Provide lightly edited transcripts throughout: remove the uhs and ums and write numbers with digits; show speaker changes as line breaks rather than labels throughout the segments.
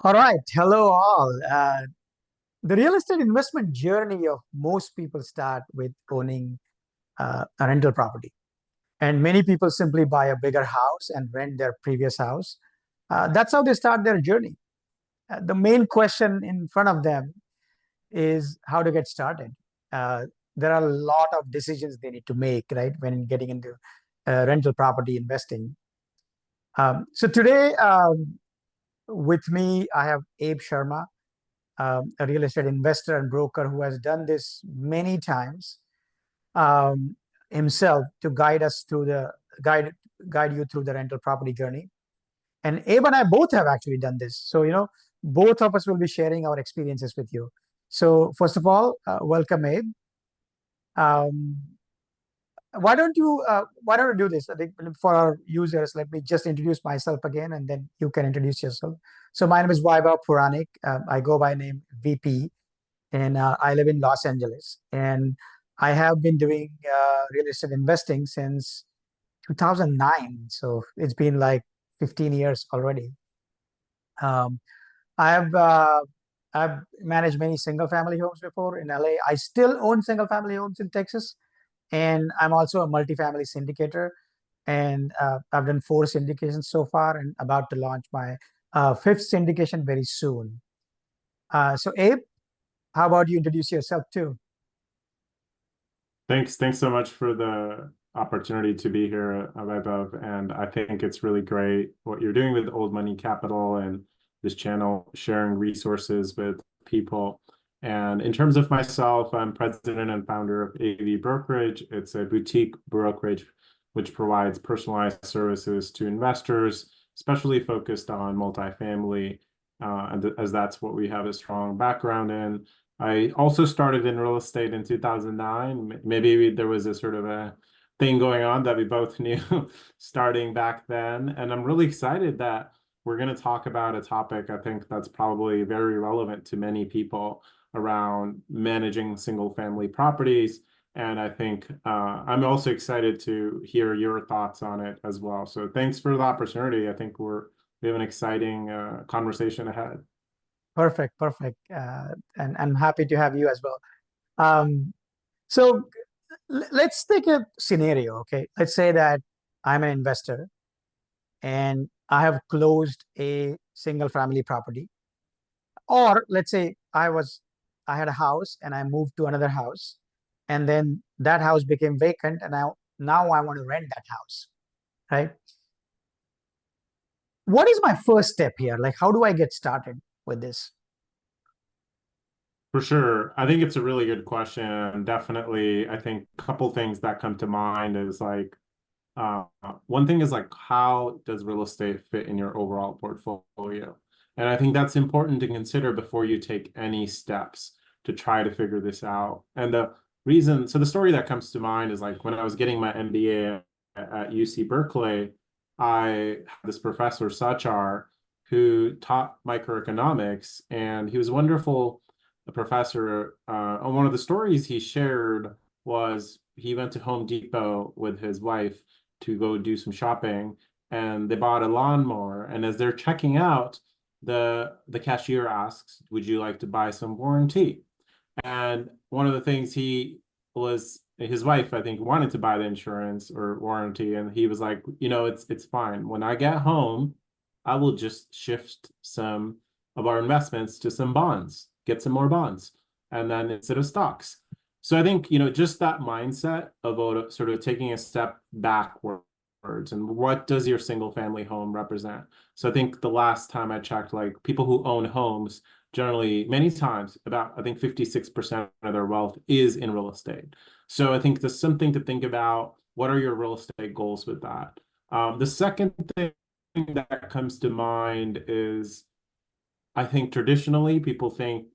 All right. Hello, all. The real estate investment journey of most people start with owning a rental property. And many people simply buy a bigger house and rent their previous house. That's how they start their journey. The main question in front of them is how to get started. Uh, there are a lot of decisions they need to make, right, when getting into rental property investing. So today, with me, I have Abe Sharma, a real estate investor and broker who has done this many times um, himself to guide us through the guide you through the rental property journey. And Abe and I both have actually done this. So, both of us will be sharing our experiences with you. So, first of all, welcome, Abe. Um, why don't we do this? I think for our users, let me just introduce myself again, and then you can introduce yourself. So, my name is Vaibhav Puranik. I go by name VP, and I live in Los Angeles. And I have been doing real estate investing since 2009. So it's been like 15 years already. Um, I've uh, I've managed many single family homes before in LA. I still own single family homes in Texas, and I'm also a multifamily syndicator. And I've done four syndications so far, and about to launch my fifth syndication very soon. So Abe, how about you introduce yourself too?
Thanks so much for the opportunity to be here, Vaibhav. And I think it's really great what you're doing with Old Money Capital and this channel, sharing resources with people. And in terms of myself, I'm president and founder of AV Brokerage. It's a boutique brokerage which provides personalized services to investors, especially focused on multifamily, and as that's what we have a strong background in. I also started in real estate in 2009. Maybe there was a sort of a thing going on that we both knew starting back then. And I'm really excited that we're going to talk about a topic I think that's probably very relevant to many people around managing single family properties. And I think I'm also excited to hear your thoughts on it as well. So thanks for the opportunity. I think we have an exciting conversation ahead.
Perfect, perfect. And I'm happy to have you as well. Um, so let's take a scenario, okay? Let's say that I'm an investor and I have closed a single family property. Or let's say I had a house and I moved to another house, and then that house became vacant, and now I want to rent that house, right? What is my first step here? Like, how do I get started with this?
For sure. I think it's a really good question. And definitely, I think a couple things that come to mind is like uh, one thing is like how does real estate fit in your overall portfolio? And I think that's important to consider before you take any steps to try to figure this out. And so the story that comes to mind is like when I was getting my MBA at UC Berkeley, I had this professor, Sachar, who taught microeconomics, and he was wonderful a professor. And one of the stories he shared was he went to Home Depot with his wife to go do some shopping, and they bought a lawnmower. And as they're checking out, the cashier asks, "Would you like to buy some warranty?" And one of the things his wife, I think, wanted to buy the insurance or warranty, and he was like, it's fine. When I get home, I will just shift some of our investments to some bonds, get some more bonds, and then instead of stocks. So I think, just that mindset about sort of taking a step backwards and what does your single family home represent? So I think the last time I checked, like people who own homes generally many times about I think 56% of their wealth is in real estate. So I think there's something to think about. What are your real estate goals with that? The second thing that comes to mind is I think traditionally people think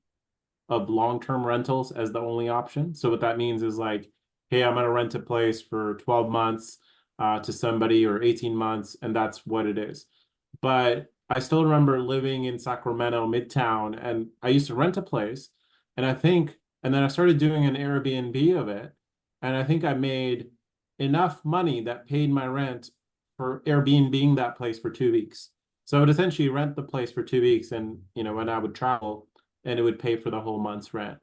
of long-term rentals as the only option. So what that means is like, hey, I'm going to rent a place for 12 months to somebody or 18 months, and that's what it is. But I still remember living in Sacramento, Midtown, and I used to rent a place, and then I started doing an Airbnb of it, and I think I made enough money that paid my rent for Airbnb that place for 2 weeks. So I would essentially rent the place for 2 weeks, and when I would travel, and it would pay for the whole month's rent.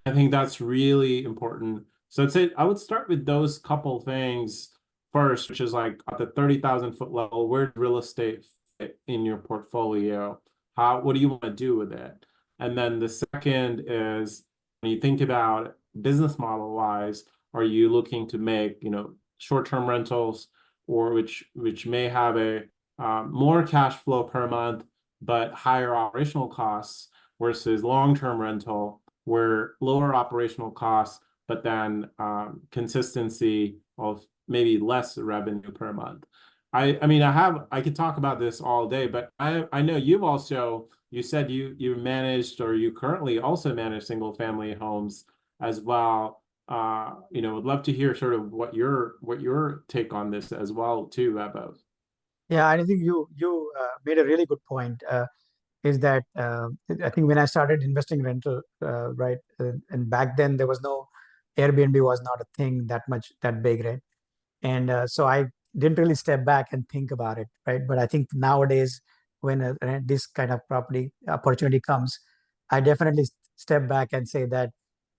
I think that's really important. So I'd say I would start with those couple things first, which is like at the 30,000 foot level, where real estate fit in your portfolio? What do you want to do with it? And then the second is, when you think about business model wise, are you looking to make, short-term rentals, or which may have a more cash flow per month, but higher operational costs, versus long-term rental, where lower operational costs, but then consistency of maybe less revenue per month. I could talk about this all day, but I know you said you managed, or you currently also manage single family homes as well. Would love to hear sort of what your take on this as well too, about.
Yeah, I think you made a really good point. Is that I think when I started investing in rental, right, and back then there was no Airbnb was not a thing that big, right? And so I didn't really step back and think about it, right? But I think nowadays, when this kind of property opportunity comes, I definitely step back and say that,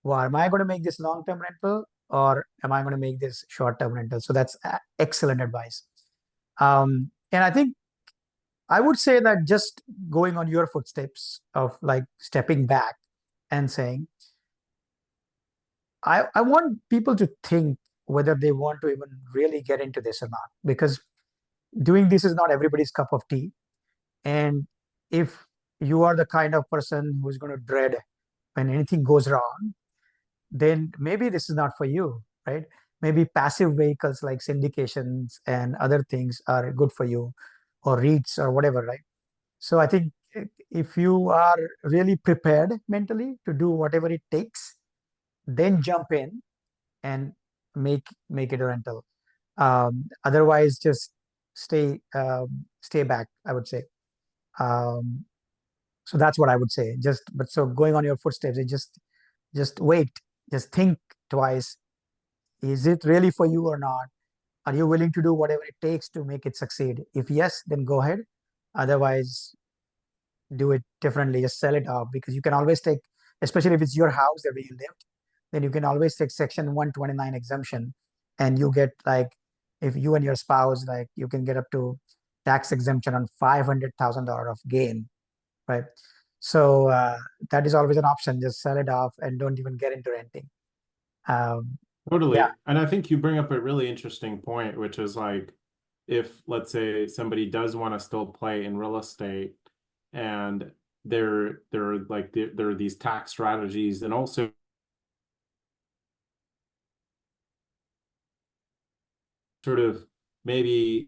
well, am I going to make this long-term rental, or am I going to make this short-term rental? So that's excellent advice. And I think I would say that just going on your footsteps of like stepping back and saying, I want people to think whether they want to even really get into this or not, because doing this is not everybody's cup of tea. And if you are the kind of person who's going to dread when anything goes wrong, then maybe this is not for you, right? Maybe passive vehicles like syndications and other things are good for you, or REITs or whatever, right? So I think if you are really prepared mentally to do whatever it takes, then jump in and make it a rental. Otherwise, just stay back, I would say. Um, so that's what I would say. So going on your footsteps, just wait, just think twice. Is it really for you or not? Are you willing to do whatever it takes to make it succeed? If yes, then go ahead. Otherwise, do it differently. Just sell it off, because you can always take, especially if it's your house where you lived, then you can always take Section 129 exemption, and you get like, if you and your spouse, like, you can get up to tax exemption on $500,000 of gain, right? So that is always an option. Just sell it off and don't even get into renting. Yeah,
Totally. And I think you bring up a really interesting point, which is like, if let's say somebody does want to still play in real estate, and there are these tax strategies, and also sort of maybe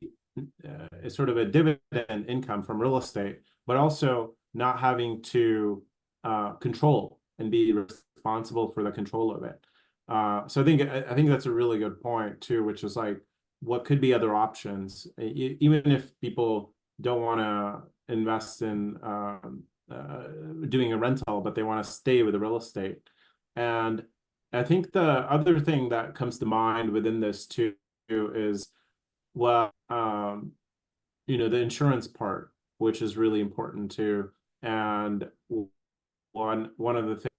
sort of a dividend income from real estate, but also not having to control and be responsible for the control of it. So I think that's a really good point too, which is like, what could be other options, even if people don't want to invest in doing a rental, but they want to stay with the real estate. And I think the other thing that comes to mind within this too is, well, the insurance part, which is really important too. And one of the things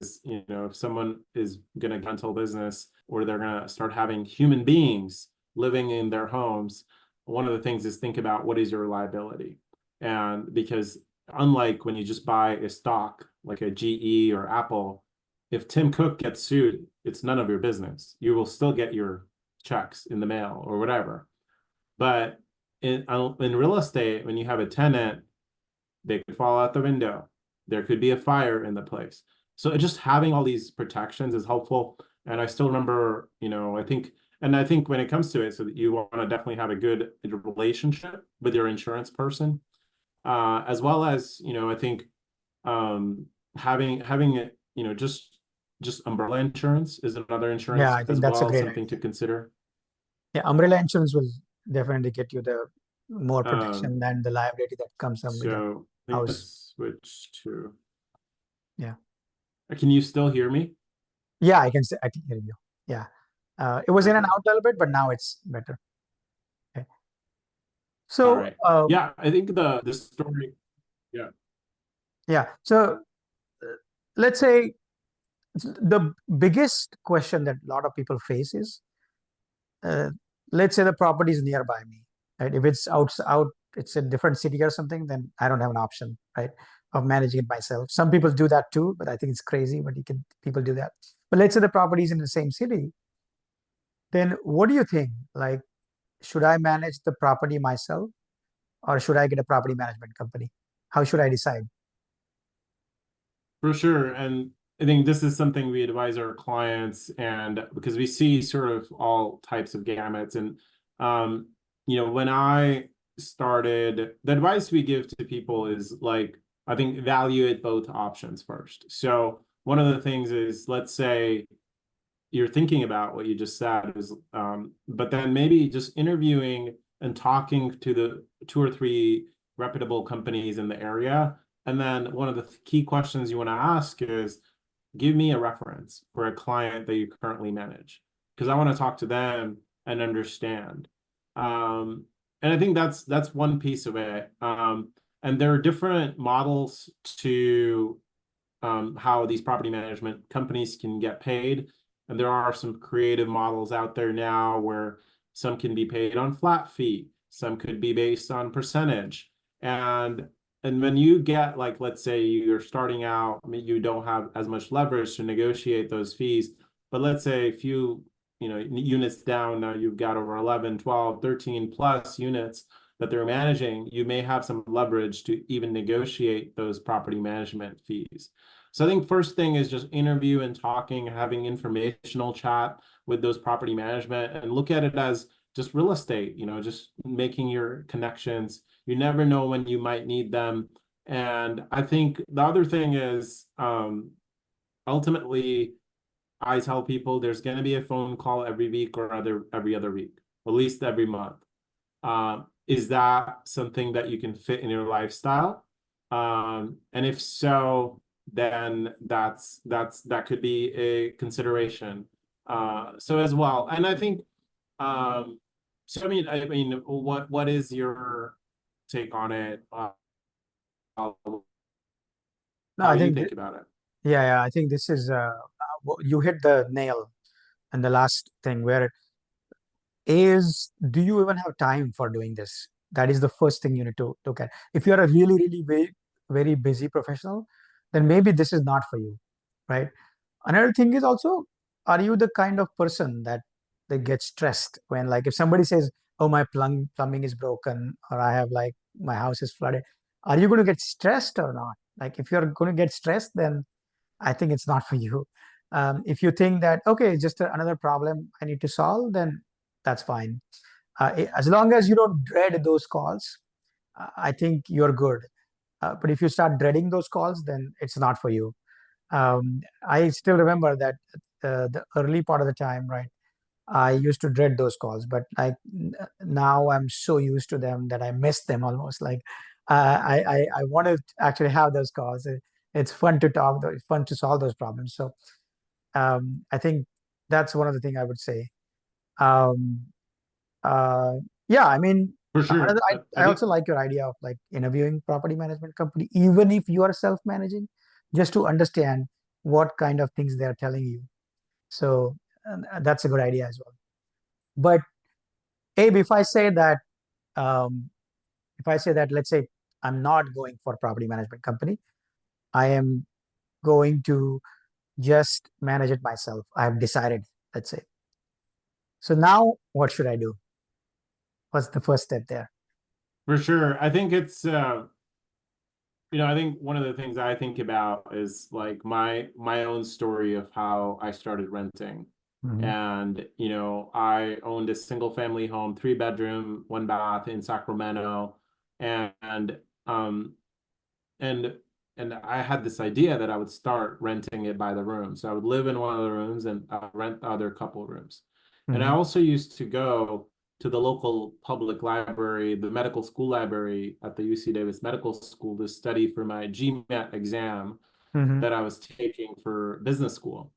is, if someone is going to rental business, or they're going to start having human beings living in their homes, one of the things is think about what is your liability. And because unlike when you just buy a stock like a GE or Apple, if Tim Cook gets sued, it's none of your business. You will still get your checks in the mail or whatever. But in real estate, when you have a tenant, they could fall out the window. There could be a fire in the place. So just having all these protections is helpful. And I still remember, I think when it comes to it, so that you want to definitely have a good relationship with your insurance person, as well as, I think having it, just umbrella insurance is another
yeah,
insurance
I think
as
that's a
well,
great
something to
idea.
consider.
Yeah, umbrella insurance will definitely get you the more protection
Um,
than the liability that comes up with a
so I think
house.
let's switch to,
Yeah.
can you still hear me?
Yeah, I can hear you. Yeah. It was in and
Okay.
out a little bit, but now it's better. Okay.
All
So
right. Yeah, I think the story. Yeah,
yeah. So let's say the biggest question that a lot of people face is, uh, let's say the property is nearby me, right? If it's out, it's a different city or something, then I don't have an option, right, of managing it myself. Some people do that too, but I think it's crazy. But people do that. But let's say the property is in the same city, then what do you think? Like, should I manage the property myself, or should I get a property management company? How should I decide?
for sure. And I think this is something we advise our clients, and because we see sort of all types of gamuts. And um, when I started, the advice we give to people is like, I think evaluate both options first. So one of the things is, let's say you're thinking about what you just said is, but then maybe just interviewing and talking to the 2 or 3 reputable companies in the area. And then one of the key questions you want to ask is, give me a reference for a client that you currently manage, because I want to talk to them and understand. And I think that's one piece of it. And there are different models to how these property management companies can get paid. And there are some creative models out there now where some can be paid on flat fee, some could be based on percentage. And when you get, like, let's say you're starting out, I mean, you don't have as much leverage to negotiate those fees, but let's say a few, units down, now you've got over 11, 12, 13 plus units that they're managing, you may have some leverage to even negotiate those property management fees. So I think first thing is just interview and talking, having informational chat with those property management, and look at it as just real estate, just making your connections. You never know when you might need them. And I think the other thing is, ultimately, I tell people there's going to be a phone call every week or every other week, at least every month. Is that something that you can fit in your lifestyle? And if so, then that could be a consideration. So as well, and I think, so I mean, what is your take on it? How
No, I
you
think,
think about it?
yeah, I think this is, you hit the nail and the last thing where is, do you even have time for doing this? That is the first thing you need to look at. If you're a really, really very busy professional, then maybe this is not for you, right? Another thing is also, are you the kind of person that they get stressed when, like, if somebody says, "Oh, my plumbing is broken," or "I have, like, my house is flooded," are you going to get stressed or not? Like, if you're going to get stressed, then I think it's not for you. If you think that, okay, it's just another problem I need to solve, then that's fine. As long as you don't dread those calls, I think you're good. But if you start dreading those calls, then it's not for you. I still remember that the early part of the time, right? I used to dread those calls, but like now I'm so used to them that I miss them almost. Like I want to actually have those calls. It's fun to talk. It's fun to solve those problems. So I think that's one of the things I would say. Um, uh, yeah, I mean,
For sure.
I
I think
also like your idea of like interviewing property management company, even if you are self-managing, just to understand what kind of things they're telling you. So that's a good idea as well. But Abe, um, if I say that, let's say I'm not going for property management company, I am going to just manage it myself. I have decided, let's say. So now what should I do? What's the first step there?
for sure. I think it's I think one of the things I think about is like my own story of how I started renting.
Hmm.
And, I owned a single family home, 3 bedroom, 1 bath in Sacramento. And um and and I had this idea that I would start renting it by the room. So I would live in one of the rooms and rent the other couple rooms. And I
Hmm.
also used to go to the local public library, the medical school library at the UC Davis Medical School, to study for my GMAT exam
Hmm.
that I was taking for business school.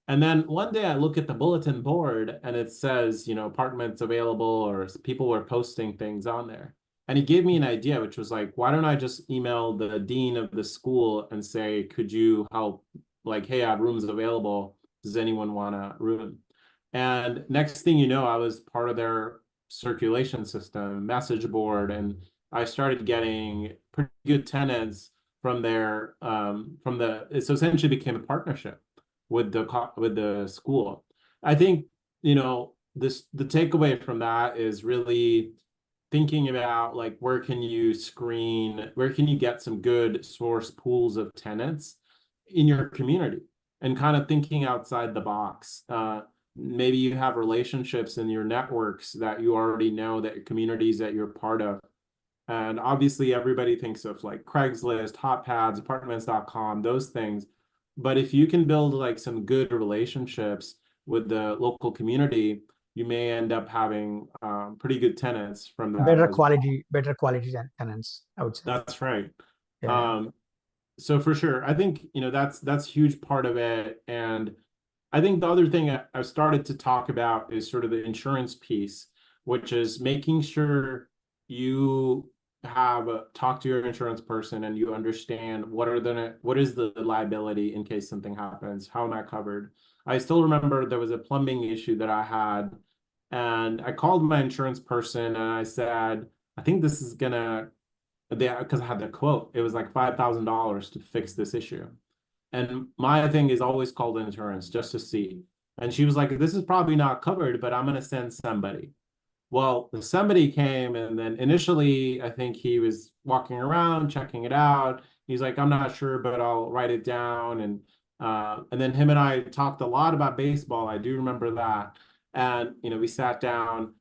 And then one day I look at the bulletin board and it says, apartments available, or people were posting things on there. And he gave me an idea, which was like, why don't I just email the dean of the school and say, could you help? Like, hey, I have rooms available. Does anyone want a room? And next thing you know, I was part of their circulation system, message board, and I started getting pretty good tenants from their from the it so essentially became a partnership with the school. I think, the takeaway from that is really thinking about like where can you get some good source pools of tenants in your community, and kind of thinking outside the box. Maybe you have relationships in your networks that you already know, that communities that you're part of. And obviously everybody thinks of like Craigslist, HotPads, apartments.com, those things. But if you can build like some good relationships with the local community, you may end up having pretty good tenants from that as well.
Better quality tenants, I would say.
That's right.
Yeah.
Um, so for sure, I think, that's a huge part of it. And I think the other thing I've started to talk about is sort of the insurance piece, which is making sure you have talk to your insurance person and you understand what is the liability in case something happens. How am I covered? I still remember there was a plumbing issue that I had, and I called my insurance person and I said, I think this is gonna, because I had the quote, it was like $5,000 to fix this issue. And my thing is always call the insurance just to see. And she was like, this is probably not covered, but I'm going to send somebody. Well, somebody came, and then initially, I think he was walking around, checking it out. He's like, I'm not sure, but I'll write it down. And then him and I talked a lot about baseball. I do remember that. And, we sat down,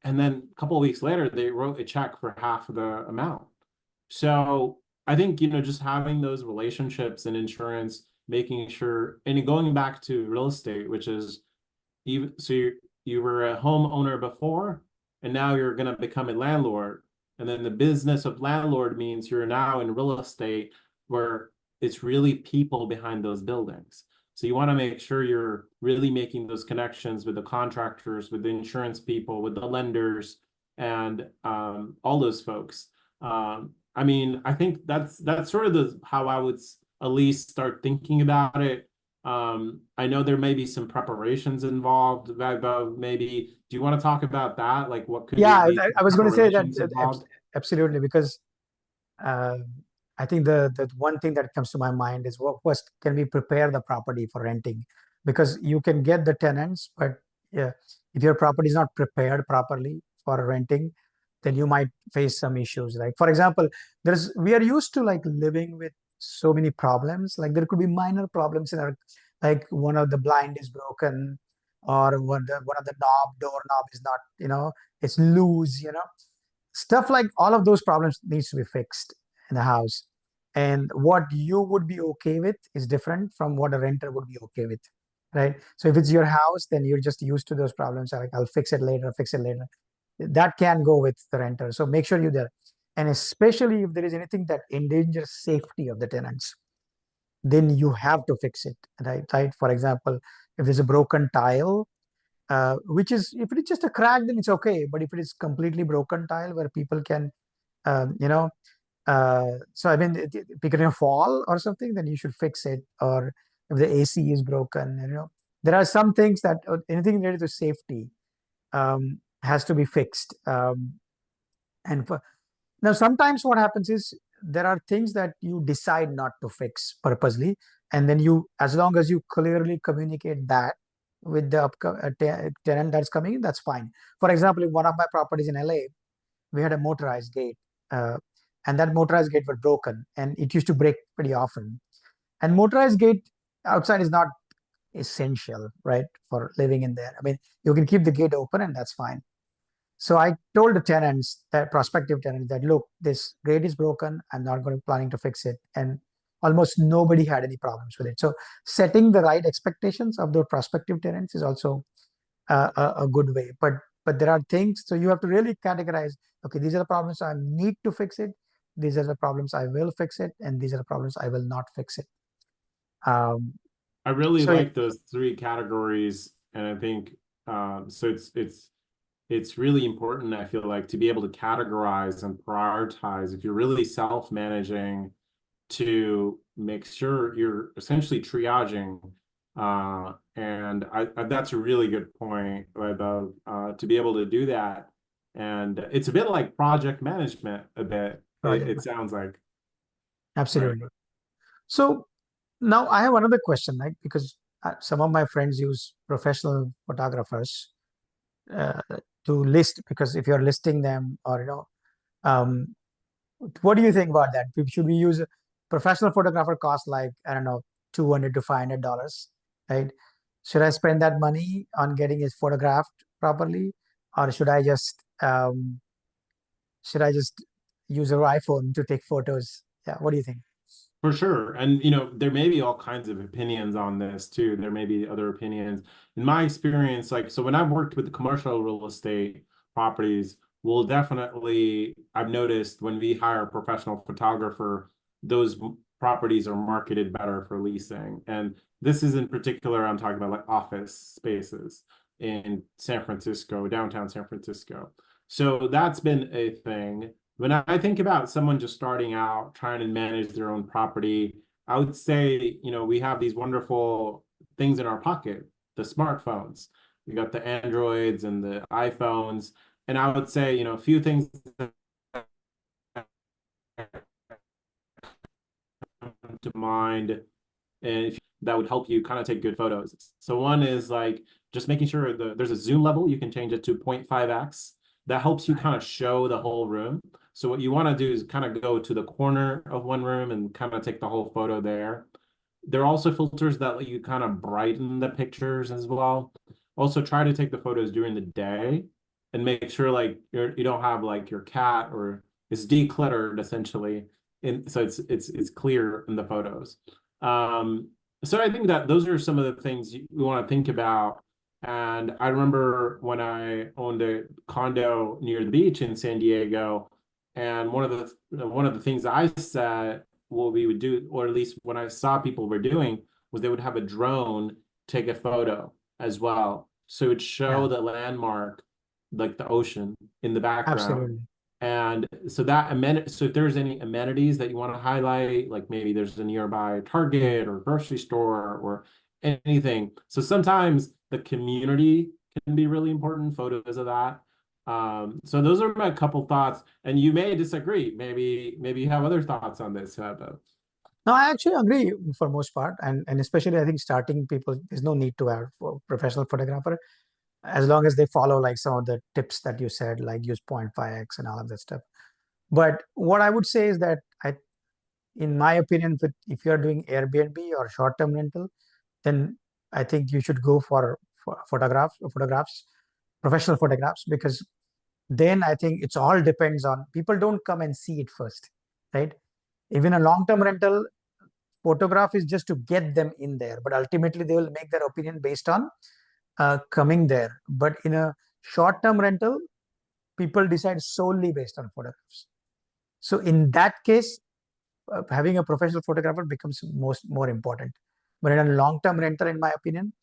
and then a couple of weeks later, they wrote a check for half of the amount. So I think, just having those relationships and insurance, making sure, and going back to real estate, which is even so you were a homeowner before, and now you're going to become a landlord. And then the business of landlord means you're now in real estate, where it's really people behind those buildings. So you want to make sure you're really making those connections with the contractors, with the insurance people, with the lenders, and all those folks. I mean, I think that's sort of how I would at least start thinking about it. I know there may be some preparations involved. Maybe, do you want to talk about that? Like, what could
Yeah,
be
I was going to say that
preparations involved?
absolutely, because uh, I think the one thing that comes to my mind is what first can we prepare the property for renting, because you can get the tenants, but yeah, if your property is not prepared properly for renting, then you might face some issues. Like for example, we are used to like living with so many problems. Like there could be minor problems in our, like one of the blind is broken, or one of the doorknob is not, it's loose, stuff like all of those problems needs to be fixed in the house. And what you would be okay with is different from what a renter would be okay with, right? So if it's your house, then you're just used to those problems. Like I'll fix it later. That can go with the renter. So make sure you're there. And especially if there is anything that endangers safety of the tenants, then you have to fix it, right? Right. For example, if there's a broken tile, which is, if it's just a crack, then it's okay. But if it is completely broken tile where people can, um, you know, so I mean, if you're gonna fall or something, then you should fix it. Or if the AC is broken, there are some things that anything related to safety has to be fixed. And for, now, sometimes what happens is there are things that you decide not to fix purposely, and then as long as you clearly communicate that with the tenant that's coming in, that's fine. For example, in one of my properties in LA, we had a motorized gate, uh, and that motorized gate was broken, and it used to break pretty often. And motorized gate outside is not essential, right, for living in there. I mean, you can keep the gate open, and that's fine. So I told the tenants, that prospective tenants, that look, this gate is broken. I'm not going to planning to fix it, and almost nobody had any problems with it. So setting the right expectations of those prospective tenants is also a good way. But there are things, so you have to really categorize. Okay, these are the problems I need to fix it. These are the problems I will fix it, and these are the problems I will not fix it. Um,
I really
so
like those three categories, and I think so. It's it's really important, I feel like, to be able to categorize and prioritize if you're really self-managing, to make sure you're essentially triaging. And that's a really good point about to be able to do that. And it's a bit like project management, a bit,
project
it
man.
sounds like, right?
Absolutely. So now I have another question, like, because some of my friends use professional photographers uh, to list, because if you're listing them, or um, what do you think about that? Should we use a professional photographer? Cost like, I don't know, $200 to $500, right? Should I spend that money on getting it photographed properly, or should I just use our iPhone to take photos? Yeah, what do you think?
For sure. And, there may be all kinds of opinions on this too. There may be other opinions. In my experience, like, so when I've worked with the commercial real estate properties, I've noticed when we hire a professional photographer, those properties are marketed better for leasing. And this is in particular, I'm talking about like office spaces in San Francisco, downtown San Francisco. So that's been a thing. When I think about someone just starting out trying to manage their own property, I would say, we have these wonderful things in our pocket, the smartphones. We got the Androids and the iPhones. And I would say, a few things that come to mind, and that would help you kind of take good photos. So one is like just making sure there's a zoom level. You can change it to 0.5x. That helps you kind of show the whole room. So what you want to do is kind of go to the corner of one room and kind of take the whole photo there. There are also filters that let you kind of brighten the pictures as well. Also try to take the photos during the day and make sure like you don't have like your cat, or it's decluttered essentially. And so it's clear in the photos. So I think that those are some of the things we want to think about. And I remember when I owned a condo near the beach in San Diego, and one of the things I said what we would do, or at least when I saw people were doing, was they would have a drone take a photo as well. So it would
Yeah,
show the landmark, like the ocean in the background.
absolutely.
And so so if there's any amenities that you want to highlight, like maybe there's a nearby Target or grocery store or anything. So sometimes the community can be really important, photos of that. So those are my couple thoughts, and you may disagree. Maybe you have other thoughts on this.
No, I actually agree for most part, and especially I think starting people, there's no need to have a professional photographer as long as they follow like some of the tips that you said, like use 0.5x and all of that stuff. But what I would say is that in my opinion, if you're doing Airbnb or short-term rental, then I think you should go for photographs, professional photographs, because then I think it's all depends on people don't come and see it first, right? Even a long-term rental, photograph is just to get them in there, but ultimately they will make their opinion based on coming there. But in a short-term rental, people decide solely based on photographs. So in that case, having a professional photographer becomes more important. But in a long-term rental, in my opinion,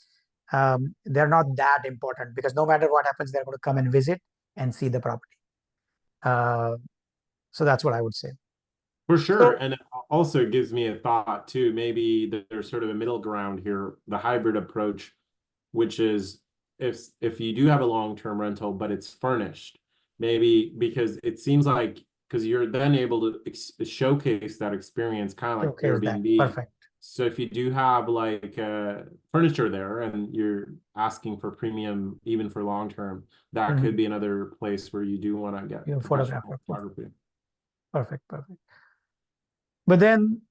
they're not that important, because no matter what happens, they're going to come and visit and see the property. Uh, so that's what I would say.
For sure.
So
And it also gives me a thought too. Maybe there's sort of a middle ground here, the hybrid approach, which is if you do have a long-term rental, but it's furnished, maybe because it seems like because you're then able to showcase that experience kind of like
showcase that.
Airbnb.
Perfect.
So if you do have like furniture there and you're asking for premium even for long term, that could
Mhm.
be another place where you do want to get
Your
professional
photographer.
photography.
Perfect. Perfect. But then,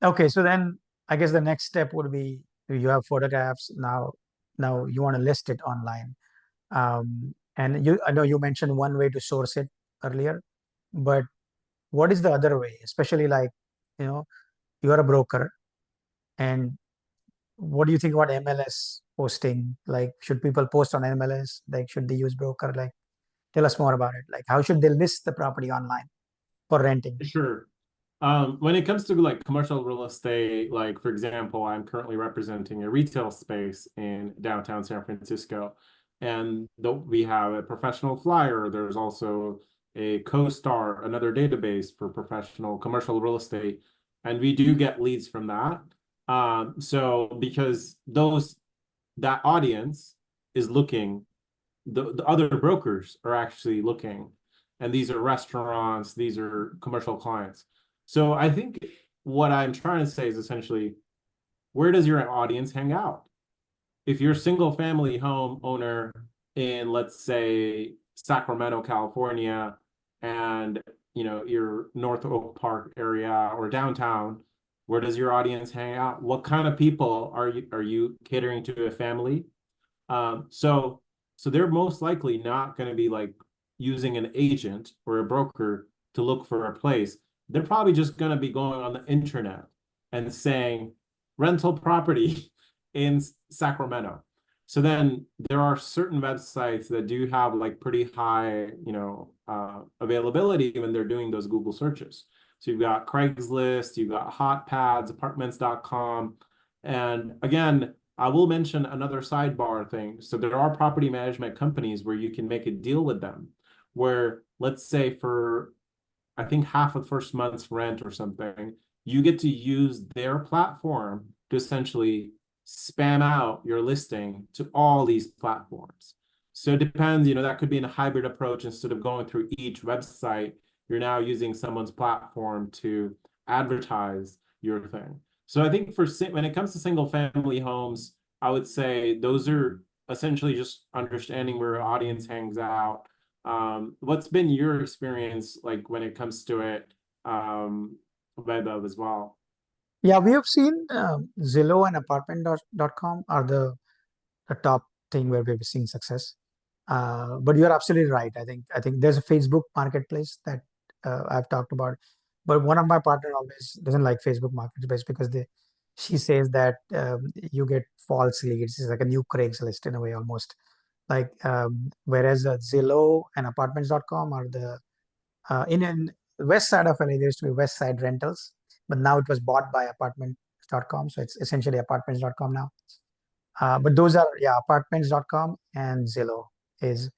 okay, so then I guess the next step would be you have photographs now. Now you want to list it online. And I know you mentioned one way to source it earlier, but what is the other way? Especially like, you know, you are a broker, and what do you think about MLS posting? Like, should people post on MLS? Like, should they use broker? Like, tell us more about it. Like, how should they list the property online for renting?
Sure. When it comes to like commercial real estate, like for example, I'm currently representing a retail space in downtown San Francisco. And we have a professional flyer. There's also a CoStar, another database for professional commercial real estate. And we do get leads from that. So because that audience is looking, the other brokers are actually looking, and these are restaurants, these are commercial clients. So I think what I'm trying to say is essentially, where does your audience hang out? If you're a single family home owner in, let's say, Sacramento, California, and your North Oak Park area or downtown, where does your audience hang out? What kind of people are you catering to? A family? So they're most likely not going to be like using an agent or a broker to look for a place. They're probably just going to be going on the internet and saying rental property in Sacramento. So then there are certain websites that do have like pretty high, availability when they're doing those Google searches. So you've got Craigslist, you've got Hotpads, apartments.com. And again, I will mention another sidebar thing. So there are property management companies where you can make a deal with them, where let's say for, I think, half of the first month's rent or something, you get to use their platform to essentially spam out your listing to all these platforms. So it depends, that could be in a hybrid approach. Instead of going through each website, you're now using someone's platform to advertise your thing. So I think when it comes to single family homes, I would say those are essentially just understanding where your audience hangs out. What's been your experience like when it comes to it, web as well?
Yeah, we have seen Zillow and apartment.com are the top thing where we've seen success. But you're absolutely right. I think there's a Facebook marketplace that I've talked about, but one of my partner always doesn't like Facebook marketplace because she says that you get false leads. It's like a new Craigslist in a way almost. Like whereas Zillow and apartments.com are the in west side of LA, there used to be West Side Rentals, but now it was bought by apartments.com, so it's essentially apartments.com now. But those are, yeah, apartments.com and Zillow is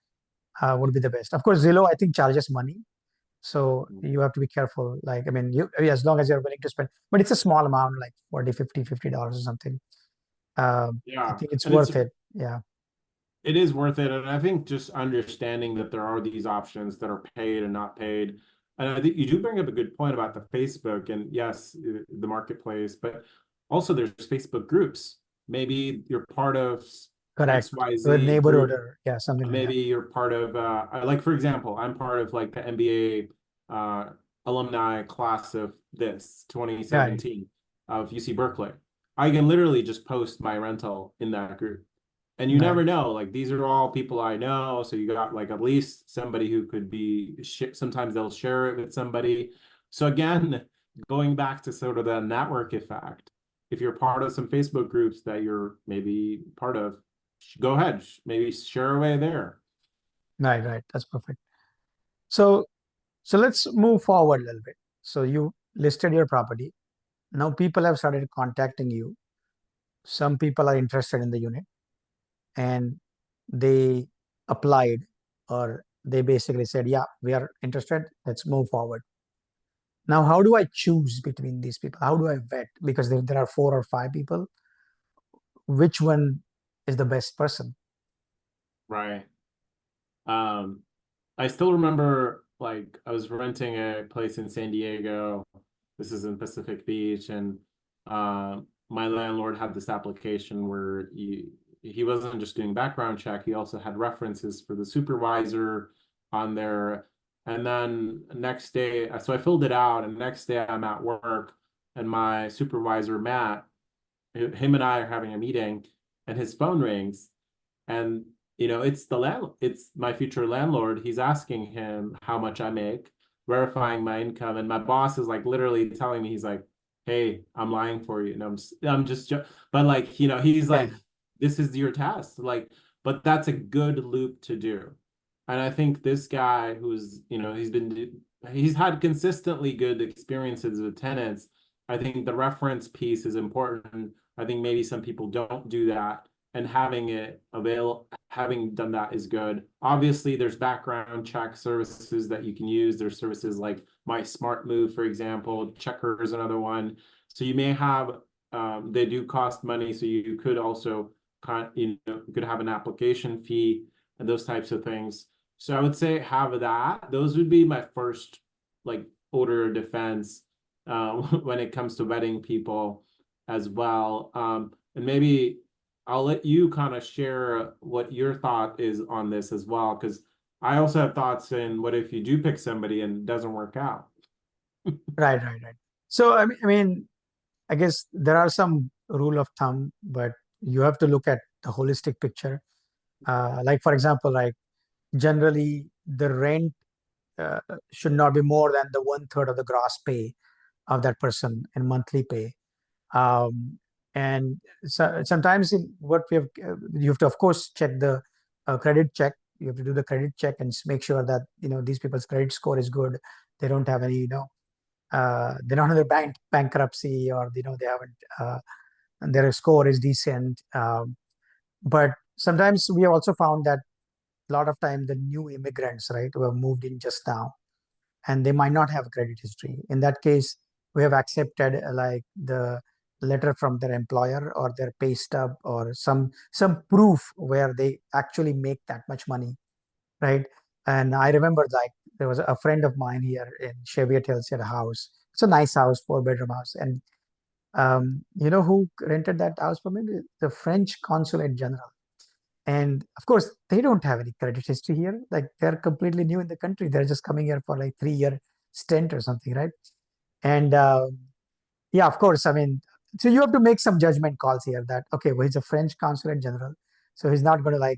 would be the best. Of course, Zillow I think charges money, so you have to be careful. Like, I mean, as long as you're willing to spend, but it's a small amount, like 40, 50, $50 or something. I
Yeah,
think it's
and
worth it. Yeah,
it is worth it. And I think just understanding that there are these options that are paid and not paid. And I think you do bring up a good point about the Facebook, and yes, the marketplace, but also there's Facebook groups. Maybe you're part of
correct. The
XYZ
neighborhood
group.
or yeah, something like that.
Maybe you're part of, like, for example, I'm part of like the MBA alumni class of this
Right,
2017 of UC Berkeley. I can literally just post my rental in that group. And you
right.
never know, like these are all people I know. So you got like at least somebody who could be, sometimes they'll share it with somebody. So again, going back to sort of the network effect, if you're part of some Facebook groups that you're maybe part of, go ahead, maybe share away there.
Right, right. That's perfect. So, so let's move forward a little bit. So you listed your property. Now people have started contacting you. Some people are interested in the unit and they applied, or they basically said, yeah, we are interested. Let's move forward. Now, how do I choose between these people? How do I vet? Because there are 4 or 5 people. Which one is the best person?
Right. Um, I still remember like I was renting a place in San Diego. This is in Pacific Beach, and my landlord had this application where he wasn't just doing background check, he also had references for the supervisor on there. And then next day, so I filled it out, and next day I'm at work, and my supervisor, Matt, him and I are having a meeting, and his phone rings, and it's my future landlord. He's asking him how much I make, verifying my income, and my boss is like literally telling me, he's like, "Hey, I'm lying for you," and I'm just, but like, he's
Yeah,
like, "This is your test," like, but that's a good loop to do, and I think this guy who's, he's had consistently good experiences with tenants. I think the reference piece is important. I think maybe some people don't do that, and having it having done that is good. Obviously, there's background check services that you can use. There's services like My Smart Move, for example. Checker is another one. So you may have, they do cost money. So you could also, you could have an application fee and those types of things. So I would say have that. Those would be my first like order of defense when it comes to vetting people as well. And maybe I'll let you kind of share what your thought is on this as well, because I also have thoughts in what if you do pick somebody and it doesn't work out.
Right. So I mean, I guess there are some rule of thumb, but you have to look at the holistic picture. Like for example, like generally the rent uh, should not be more than the 1/3 of the gross pay of that person in monthly pay. And so, sometimes in what we have, you have to of course check the credit check. You have to do the credit check and make sure that these people's credit score is good. They don't have any they don't have their bankruptcy, or they haven't and their score is decent. But sometimes we have also found that a lot of time the new immigrants, right, who have moved in just now, and they might not have credit history. In that case, we have accepted like the letter from their employer or their pay stub or some proof where they actually make that much money, right? And I remember like there was a friend of mine here in Cheviot Hills. He had a house. It's a nice house, 4-bedroom house, and you know who rented that house for me? The French Consulate General. And of course, they don't have any credit history here. Like they're completely new in the country. They're just coming here for like 3-year stint or something, right? And yeah, of course. I mean, so you have to make some judgment calls here that, okay, well, he's a French consulate general. So he's not going to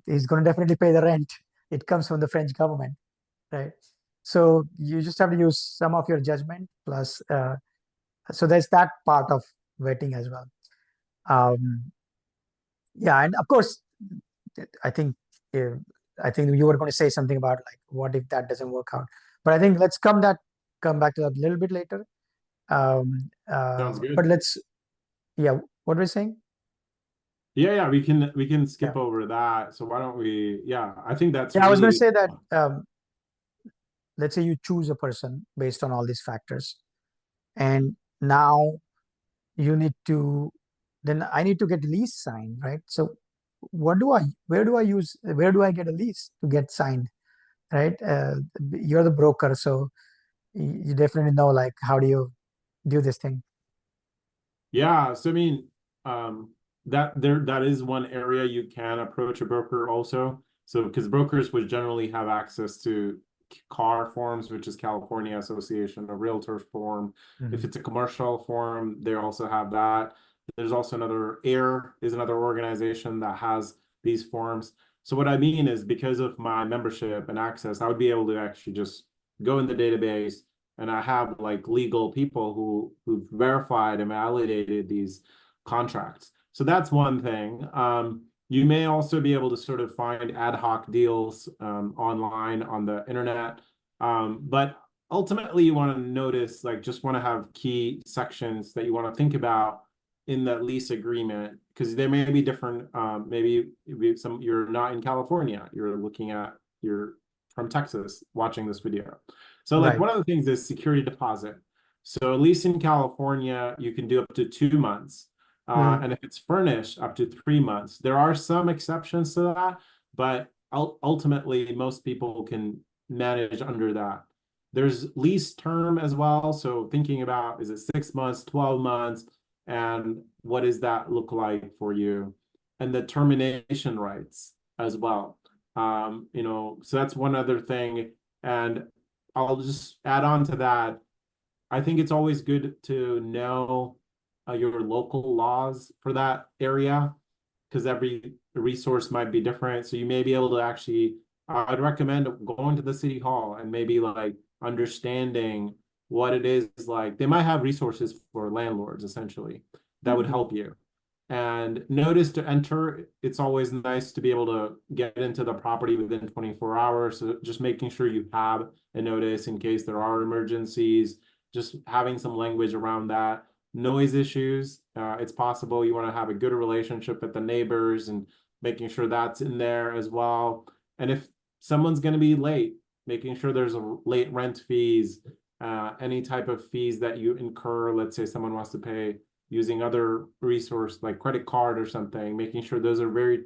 he's going to definitely pay the rent. It comes from the French government, right? So you just have to use some of your judgment plus, so there's that part of vetting as well. Um, yeah, and of course, I think uh, I think you were going to say something about like what if that doesn't work out. But I think let's come back to that a little bit later.
Sounds
But
good.
let's yeah, what we're saying?
Yeah, we can
Yeah,
skip over that. So why don't we, yeah, I think that's
yeah. I was going to
really
say that let's say you choose a person based on all these factors, and now you need to then I need to get a lease signed, right? So where do I get a lease to get signed, right? You're the broker, so you definitely know like how do you do this thing.
Yeah, so I mean, um, that is one area you can approach a broker also. So because brokers would generally have access to car forms, which is California Association, a realtor form. If
Mhm.
it's a commercial form, they also have that. There's also another AIR is another organization that has these forms. So what I mean is because of my membership and access, I would be able to actually just go in the database and I have like legal people who've verified and validated these contracts. So that's one thing. You may also be able to sort of find ad hoc deals online on the internet. But ultimately, you want to notice, like, just want to have key sections that you want to think about in the lease agreement because there may be different. Maybe some you're not in California. You're looking at you're from Texas watching this video. So like
Right.
one of the things is security deposit. So at least in California, you can do up to 2 months.
Mhm.
And if it's furnished, up to 3 months. There are some exceptions to that, but ultimately, most people can manage under that. There's lease term as well. So thinking about is it 6 months, 12 months, and what does that look like for you? And the termination rights as well. So that's one other thing. And I'll just add on to that. I think it's always good to know your local laws for that area because every resource might be different. So you may be able to actually, I'd recommend going to the city hall and maybe like understanding what it is like. They might have resources for landlords essentially that would
Mhm.
help you. And notice to enter, it's always nice to be able to get into the property within 24 hours. So just making sure you have a notice in case there are emergencies, just having some language around that. Noise issues, it's possible you want to have a good relationship with the neighbors and making sure that's in there as well. And if someone's going to be late, making sure there's a late rent fees, any type of fees that you incur. Let's say someone wants to pay using other resource like credit card or something, making sure those are very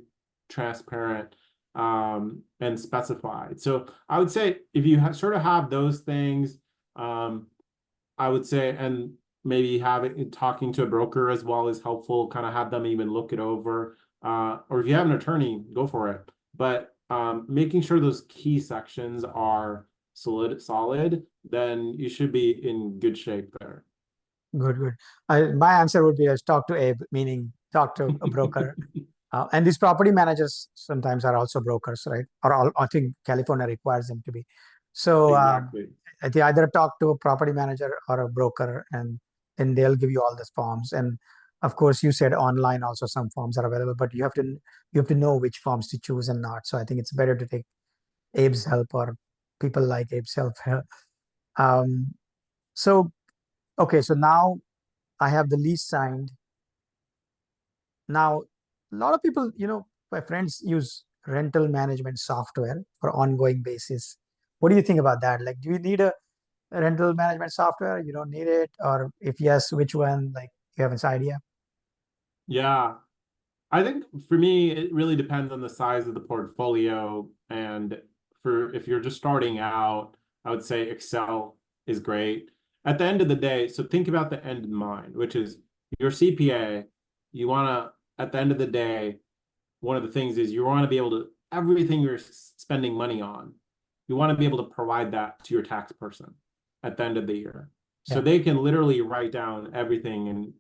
transparent and specified. So I would say if you sort of have those things, I would say, and maybe having talking to a broker as well is helpful, kind of have them even look it over. Or if you have an attorney, go for it. But making sure those key sections are solid, then you should be in good shape there.
Good, good. My answer would be talk to Abe, meaning talk to a broker. And these property managers sometimes are also brokers, right? Or I think California requires them to be. So
Exactly.
they either talk to a property manager or a broker, and then they'll give you all these forms. And of course, you said online also some forms are available, but you have to know which forms to choose and not. So I think it's better to take Abe's help or people like Abe's help. Um, so okay, so now I have the lease signed. Now, a lot of people, my friends use rental management software for ongoing basis. What do you think about that? Like, do you need a rental management software? You don't need it, or if yes, which one? Like, you have this idea?
Yeah. I think for me, it really depends on the size of the portfolio. And for if you're just starting out, I would say Excel is great. At the end of the day, so think about the end in mind, which is your CPA. You want to, at the end of the day, one of the things is you want to be able to, everything you're spending money on, you want to be able to provide that to your tax person at the end of the year. So
Yeah.
they can literally write down everything and,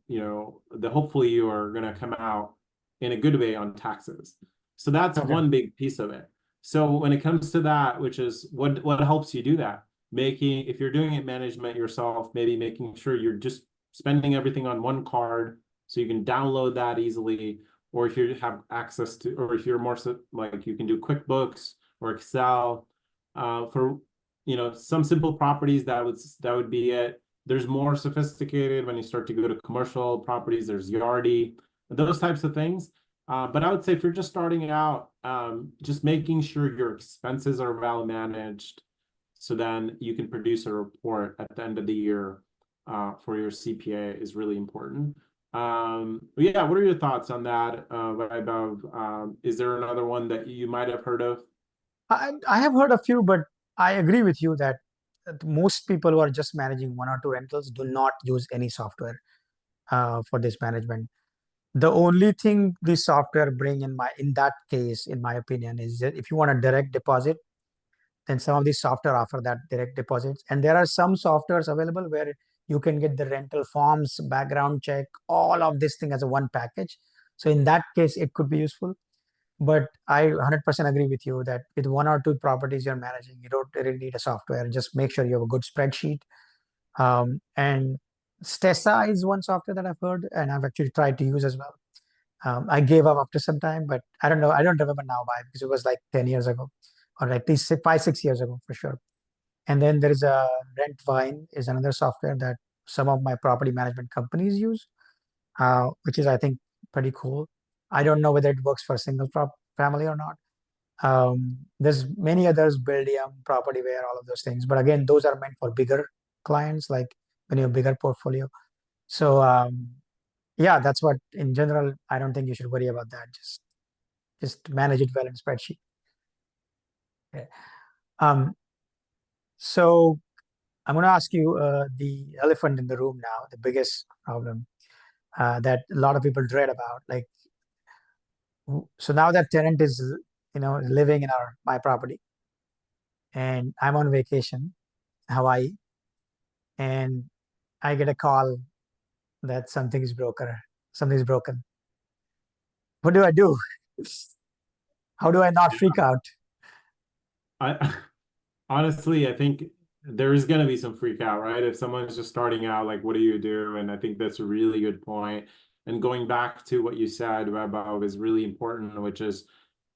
hopefully you are going to come out in a good way on taxes. So that's
Okay.
one big piece of it. So when it comes to that, which is what helps you do that, making, if you're doing it management yourself, maybe making sure you're just spending everything on one card so you can download that easily, or if you have access to, or if you're more like you can do QuickBooks or Excel, for some simple properties that would be it. There's more sophisticated when you start to go to commercial properties. There's Yardi, those types of things. But I would say if you're just starting out, just making sure your expenses are well managed, so then you can produce a report at the end of the year for your CPA is really important. Yeah, what are your thoughts on that, Vaibhav? Is there another one that you might have heard of?
I have heard a few, but I agree with you that most people who are just managing one or two rentals do not use any software for this management. The only thing this software bring in that case, in my opinion, is that if you want a direct deposit, then some of these software offer that direct deposits. And there are some softwares available where you can get the rental forms, background check, all of this thing as a one package. So in that case, it could be useful. But I 100% agree with you that with one or two properties you're managing, you don't really need a software. Just make sure you have a good spreadsheet. And Stessa is one software that I've heard and I've actually tried to use as well. I gave up after some time, but I don't know. I don't remember now why, because it was like 10 years ago or like at least 5, 6 years ago for sure. And then there is a Rentvine is another software that some of my property management companies use, which is, I think, pretty cool. I don't know whether it works for a single family or not. There's many others, Buildium, Propertyware, all of those things. But again, those are meant for bigger clients, like when you have bigger portfolio. So yeah, that's what in general, I don't think you should worry about that. Just manage it well in spreadsheet. Okay. Um, so I'm going to ask you the elephant in the room now, the biggest problem that a lot of people dread about. Like, so now that tenant is, living in my property, and I'm on vacation, Hawaii, and I get a call that something is broken. What do I do? How do I not freak out?
I honestly, I think there's going to be some freak out, right? If someone's just starting out, like, what do you do? And I think that's a really good point. And going back to what you said, Webbo, is really important, which is,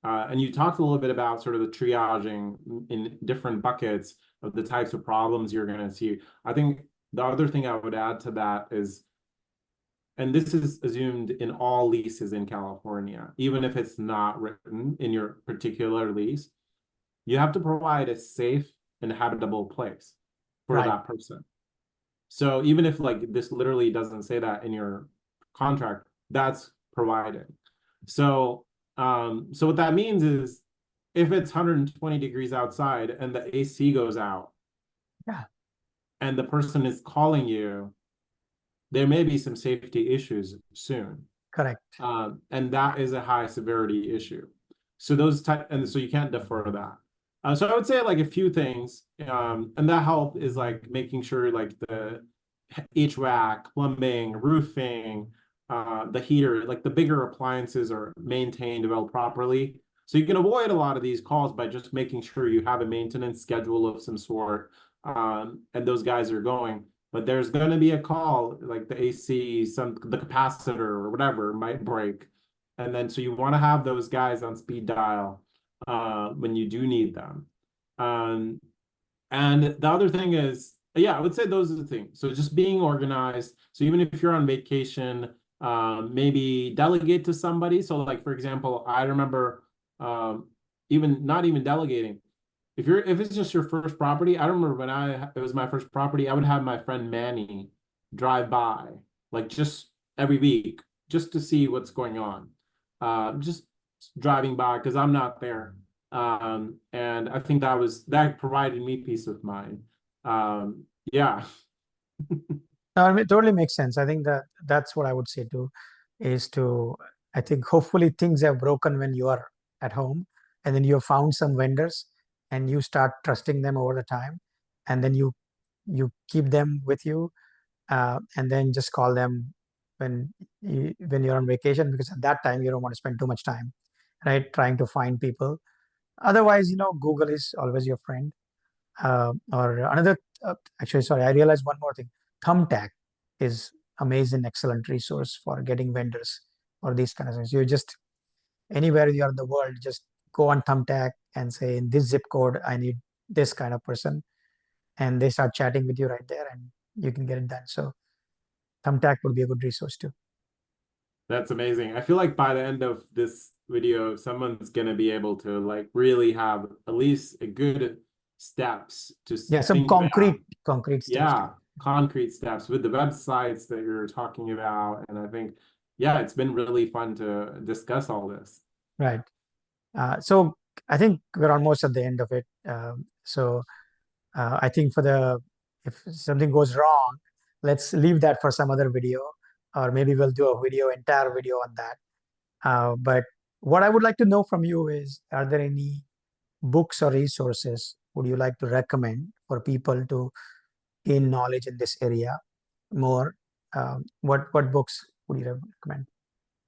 and you talked a little bit about sort of the triaging in different buckets of the types of problems you're going to see. I think the other thing I would add to that is and this is assumed in all leases in California, even if it's not written in your particular lease, you have to provide a safe and habitable place for
Right.
that person. So even if like this literally doesn't say that in your contract, that's provided. So so what that means is if it's 120 degrees outside and the AC goes out
Yeah.
and the person is calling you, there may be some safety issues soon.
Correct.
And that is a high severity issue. So and so you can't defer that. So I would say like a few things, and that help is like making sure like the HVAC, plumbing, roofing, the heater, like the bigger appliances are maintained well properly. So you can avoid a lot of these calls by just making sure you have a maintenance schedule of some sort, and those guys are going. But there's going to be a call, like the AC, the capacitor or whatever might break, and then so you want to have those guys on speed dial when you do need them. Um, and the other thing is, yeah, I would say those are the things. So just being organized. So even if you're on vacation, maybe delegate to somebody. So like, for example, I remember even not even delegating. If it's just your first property, I remember when it was my first property, I would have my friend Manny drive by, like just every week, just to see what's going on. Just driving by because I'm not there. And I think that provided me peace of mind. Yeah.
No, I mean, it totally makes sense. I think that that's what I would say too, is to, I think hopefully things have broken when you are at home and then you have found some vendors and you start trusting them over the time and then you keep them with you and then just call them when you're on vacation because at that time you don't want to spend too much time, right, trying to find people. Otherwise, Google is always your friend. Or another, actually, sorry, I realized one more thing. Thumbtack is amazing, excellent resource for getting vendors or these kind of things. You just anywhere you are in the world, just go on Thumbtack and say in this zip code, I need this kind of person, and they start chatting with you right there, and you can get it done. So Thumbtack would be a good resource too.
That's amazing. I feel like by the end of this video, someone's gonna be able to like really have at least a good steps to
Yeah, some
think about.
concrete steps too.
Yeah, concrete steps with the websites that you're talking about. And I think, yeah, it's been really fun to discuss all this.
Right. So I think we're almost at the end of it. So I think if something goes wrong, let's leave that for some other video, or maybe we'll do entire video on that. But what I would like to know from you is, are there any books or resources would you like to recommend for people to gain knowledge in this area more? What books would you recommend?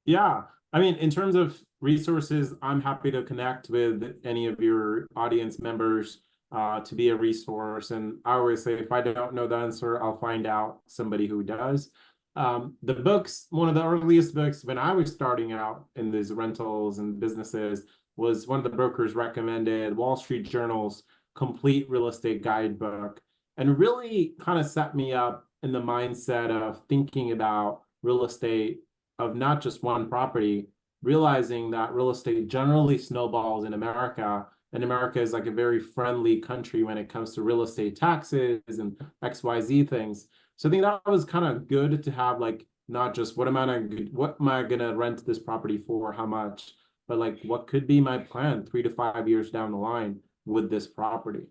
Yeah, I mean, in terms of resources, I'm happy to connect with any of your audience members to be a resource. And I always say, if I don't know the answer, I'll find out somebody who does. The books, one of the earliest books when I was starting out in these rentals and businesses was one of the brokers recommended Wall Street Journal's Complete Real Estate Guidebook, and really kind of set me up in the mindset of thinking about real estate of not just one property, realizing that real estate generally snowballs in America, and America is like a very friendly country when it comes to real estate taxes and XYZ things. So I think that was kind of good to have like not just what am I gonna rent this property for, how much, but like what could be my plan 3 to 5 years down the line with this property.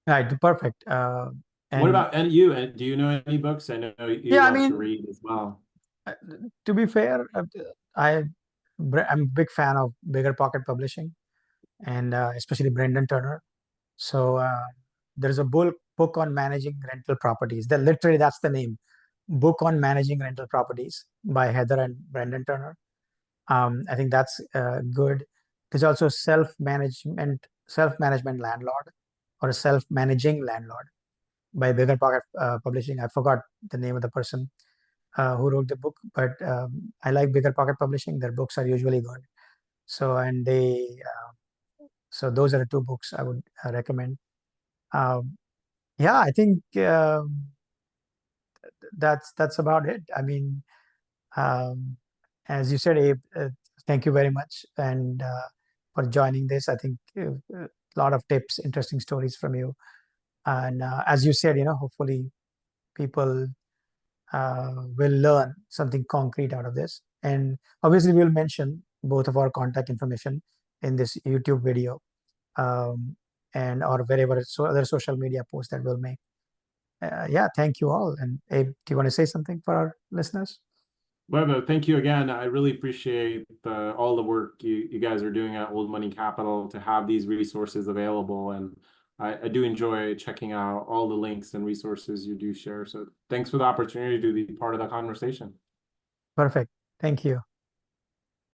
Right, perfect.
What
And
about and you? And do you know any books? I know you
yeah, I
love to
mean,
read as well.
uh, to be fair, I I'm a big fan of Bigger Pocket Publishing and especially Brendan Turner. So there's a book on managing rental properties. That's the name, Book on Managing Rental Properties by Heather and Brendan Turner. I think that's good. There's also self management landlord or a self-managing landlord by Bigger Pocket Publishing. I forgot the name of the person who wrote the book, but I like Bigger Pocket Publishing. Their books are usually good. So and they so those are the two books I would recommend. Um, yeah, I think that's about it. I mean, um, as you said, Abe, thank you very much and for joining this. I think a lot of tips, interesting stories from you. And as you said, hopefully people will learn something concrete out of this. And obviously, we'll mention both of our contact information in this YouTube video and or wherever other social media posts that we'll make. Yeah, thank you all. And Abe, do you want to say something for our listeners?
Well, thank you again. I really appreciate all the work you guys are doing at Old Money Capital to have these resources available. And I do enjoy checking out all the links and resources you do share. So thanks for the opportunity to be part of the conversation.
Perfect. Thank you.